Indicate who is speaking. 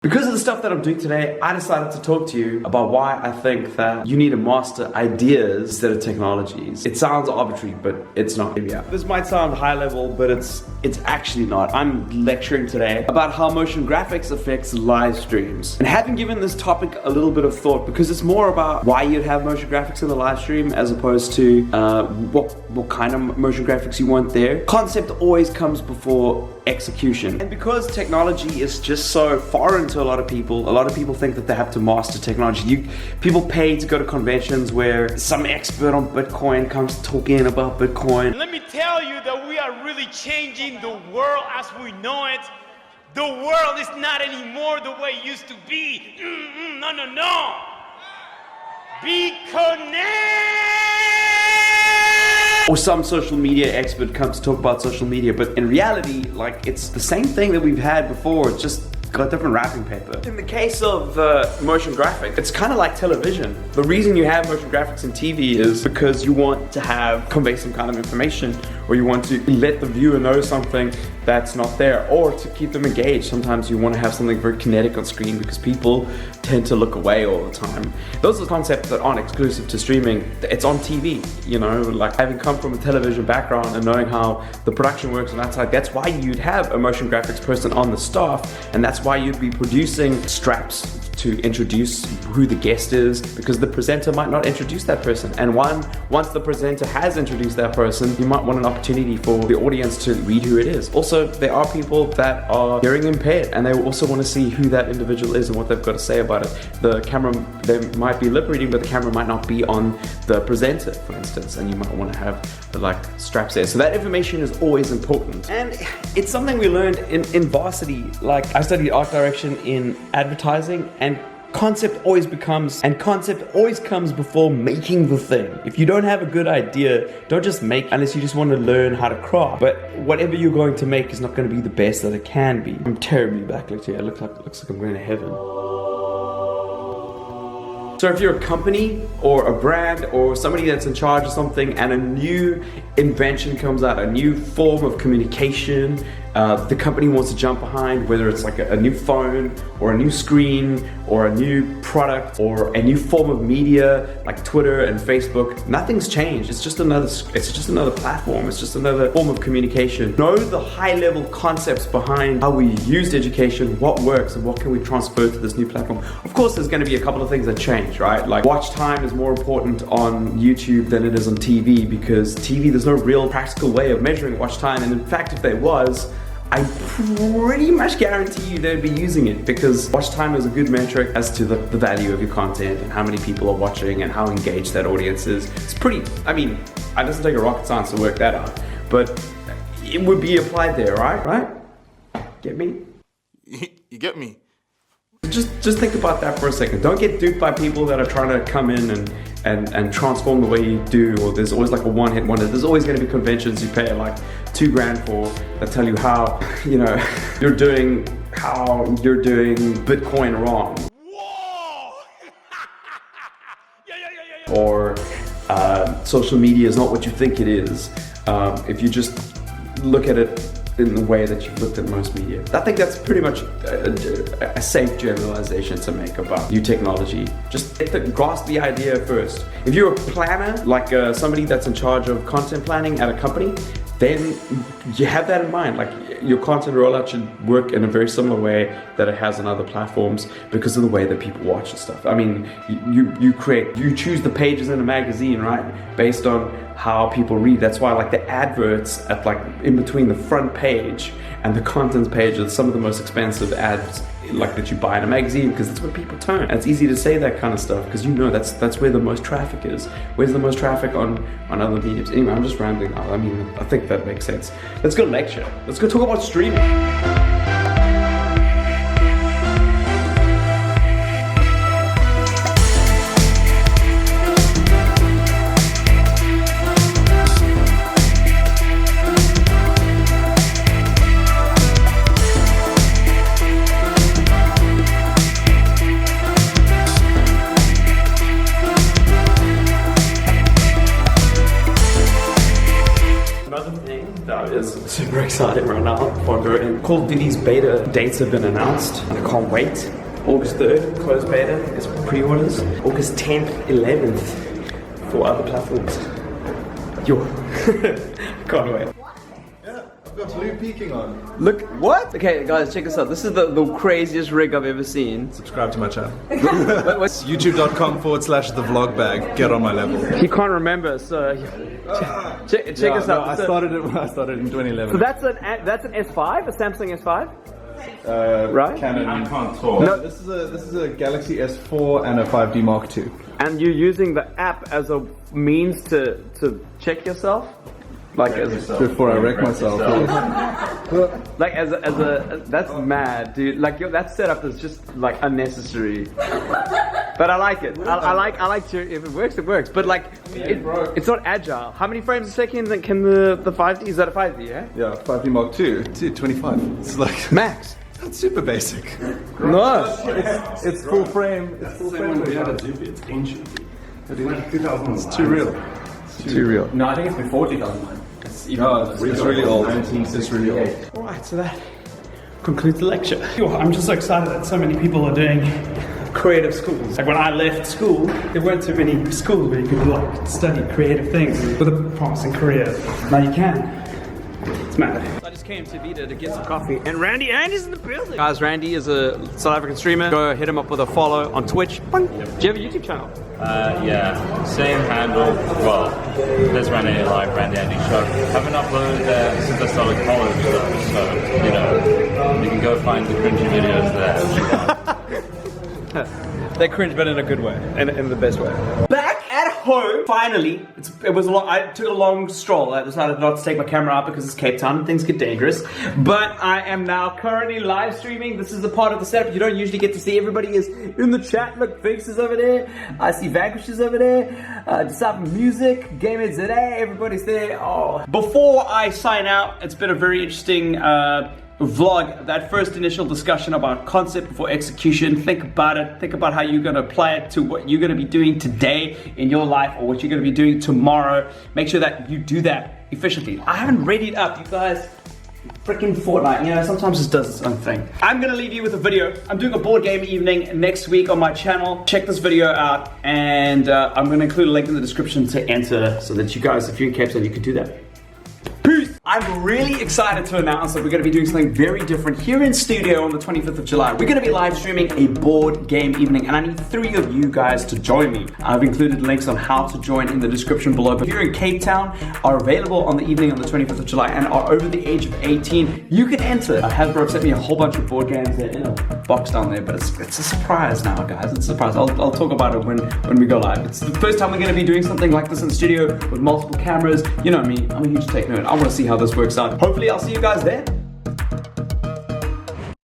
Speaker 1: Because of the stuff that I'm doing today, I decided to talk to you about why I think that you need to master ideas instead of technologies. It sounds arbitrary, but it's not. Yeah. This might sound high level, but it's actually not. I'm lecturing today about how motion graphics affects live streams. And having given this topic a little bit of thought, because it's more about why you'd have motion graphics in the live stream as opposed to what kind of motion graphics you want there. Concept always comes before execution. And because technology is just so foreign to a lot of people think that they have to master technology. People pay to go to conventions where some expert on Bitcoin comes talking about Bitcoin.
Speaker 2: Let me tell you that we are really changing the world as we know it. The world is not anymore the way it used to be. No. Be connected.
Speaker 1: Or some social media expert comes to talk about social media, but in reality, like, it's the same thing that we've had before, it's just got different wrapping paper. In the case of motion graphics, it's kind of like television. The reason you have motion graphics in TV is because you want to convey some kind of information, or you want to let the viewer know something that's not there, or to keep them engaged. Sometimes you want to have something very kinetic on screen because people tend to look away all the time. Those are concepts that aren't exclusive to streaming. It's on TV, you know, like having come from a television background and knowing how the production works on that side, that's why you'd have a motion graphics person on the staff, and that's why you'd be producing straps to introduce who the guest is, because the presenter might not introduce that person. And once the presenter has introduced that person, you might want an opportunity for the audience to read who it is. Also, there are people that are hearing impaired, and they also want to see who that individual is and what they've got to say about it. The camera, they might be lip reading, but the camera might not be on the presenter, for instance, and you might want to have like straps there. So that information is always important. And it's something we learned in varsity. Like, I studied art direction in advertising, and concept always comes before making the thing. If you don't have a good idea, don't just make unless you just want to learn how to craft. But whatever you're going to make is not going to be the best that it can be. I'm terribly backlit here. It looks like I'm going to heaven. So if you're a company or a brand or somebody that's in charge of something and a new invention comes out, a new form of communication, the company wants to jump behind, whether it's like a new phone or a new screen or a new product or a new form of media like Twitter and Facebook, nothing's changed. It's just another platform. It's just another form of communication. Know the high-level concepts behind how we used education, what works, and what can we transfer to this new platform. Of course, there's going to be a couple of things that change, right? Like, watch time is more important on YouTube than it is on TV, because TV, there's no real practical way of measuring watch time. And in fact, if there was, I pretty much guarantee you they'd be using it, because watch time is a good metric as to the value of your content and how many people are watching and how engaged that audience is. It's pretty, I mean, it doesn't take a rocket science to work that out, but it would be applied there, right? Right? Get me?
Speaker 3: You get me?
Speaker 1: Just think about that for a second. Don't get duped by people that are trying to come in and transform the way you do, or there's always like a one-hit wonder. There's always going to be conventions you pay like $2 grand for that tell you how, you know, you're doing Bitcoin wrong.
Speaker 2: Whoa! Yeah.
Speaker 1: Or social media is not what you think it is. If you just look at it in the way that you've looked at most media. I think that's pretty much a safe generalization to make about new technology. Just grasp the idea first. If you're a planner, like somebody that's in charge of content planning at a company, then you have that in mind. Like, your content rollout should work in a very similar way that it has on other platforms because of the way that people watch and stuff. I mean, you choose the pages in a magazine, right? Based on how people read. That's why, like, the adverts at like in between the front page and the contents page are some of the most expensive ads like that you buy in a magazine, because that's where people turn. And it's easy to say that kind of stuff because you know that's where the most traffic is. Where's the most traffic on other mediums? Anyway, I'm just rambling now. I mean, I think that makes sense. Let's go lecture. Let's go talk about streaming. Another thing that is super exciting right now for Call of Duty's beta dates have been announced. I can't wait. August 3rd, closed beta, is pre-orders. August 10th, 11th for other platforms. Yo, can't wait.
Speaker 4: I've got blue peeking on.
Speaker 1: Look, what? Okay, guys, check this out. This is the craziest rig I've ever seen.
Speaker 4: Subscribe to my channel. What's YouTube.com/the vlog bag. Get on my level.
Speaker 1: He can't remember, so check us out.
Speaker 4: I started in 2011.
Speaker 1: So that's an S5, a Samsung S5, right?
Speaker 4: Canon. I can't talk. No, this is a Galaxy S4 and a 5D Mark II.
Speaker 1: And you're using the app as a means to check yourself? Like
Speaker 4: Before I wreck myself.
Speaker 1: Like as a that's mad, dude. Like that setup is just like unnecessary. But I like it. I like your, if it works, it works. But like it's not agile. How many frames a second can the 5D? Is that a 5D? Yeah.
Speaker 4: Yeah, 5D Mark II. Dude, 25. It's like
Speaker 1: max.
Speaker 4: That's super basic.
Speaker 1: No,
Speaker 4: it's full frame. It's full frame.
Speaker 5: It's ancient. It's
Speaker 4: too real. It's too real.
Speaker 5: No, I think it's before 2009.
Speaker 4: It's really old. It's really old.
Speaker 1: Alright, so that concludes the lecture. I'm just so excited that so many people are doing creative schools. Like when I left school, there weren't too many schools where you could like study creative things with a promising career. Now you can. It's mad. I just came to Vita to get some coffee, and Randy's in the building. Guys, Randy is a South African streamer. Go hit him up with a follow on Twitch. Do you have a YouTube channel?
Speaker 6: Yeah, same handle. Well, there's Randy Live, Randy Show. Haven't uploaded there since I started college, though, so you know, you can go find the cringy videos there.
Speaker 1: They cringe, but in a good way, in the best way. Back at home, finally. It was a long. I took a long stroll. I decided not to take my camera out because it's Cape Town and things get dangerous. But I am now currently live streaming. This is the part of the setup you don't usually get to see. Everybody is in the chat. Look, Fix is over there. I see Vanquish is over there. Decipher Music, Game Ed ZA. Everybody's there. Oh. Before I sign out, it's been a very interesting. Vlog, that first initial discussion about concept before execution. Think about it. Think about how you're going to apply it to what you're going to be doing today in your life or what you're going to be doing tomorrow. Make sure that you do that efficiently. I haven't readied up, you guys. Freaking Fortnite, you know, sometimes it does its own thing. I'm going to leave you with a video. I'm doing a board game evening next week on my channel. Check this video out, and I'm going to include a link in the description to enter so that you guys, if you're in Cape Town, you can do that. Peace! I'm really excited to announce that we're going to be doing something very different here in studio on the 25th of July. We're going to be live streaming a board game evening, and I need 3 of you guys to join me. I've included links on how to join in the description below. But if you're in Cape Town, are available on the evening on the 25th of July and are over the age of 18, you can enter. Hasbro sent me a whole bunch of board games in a box down there, but it's a surprise now, guys. It's a surprise. I'll talk about it when we go live. It's the first time we're going to be doing something like this in the studio with multiple cameras. You know me, I'm a huge tech nerd. I want to see how this works out. Hopefully I'll see you guys there.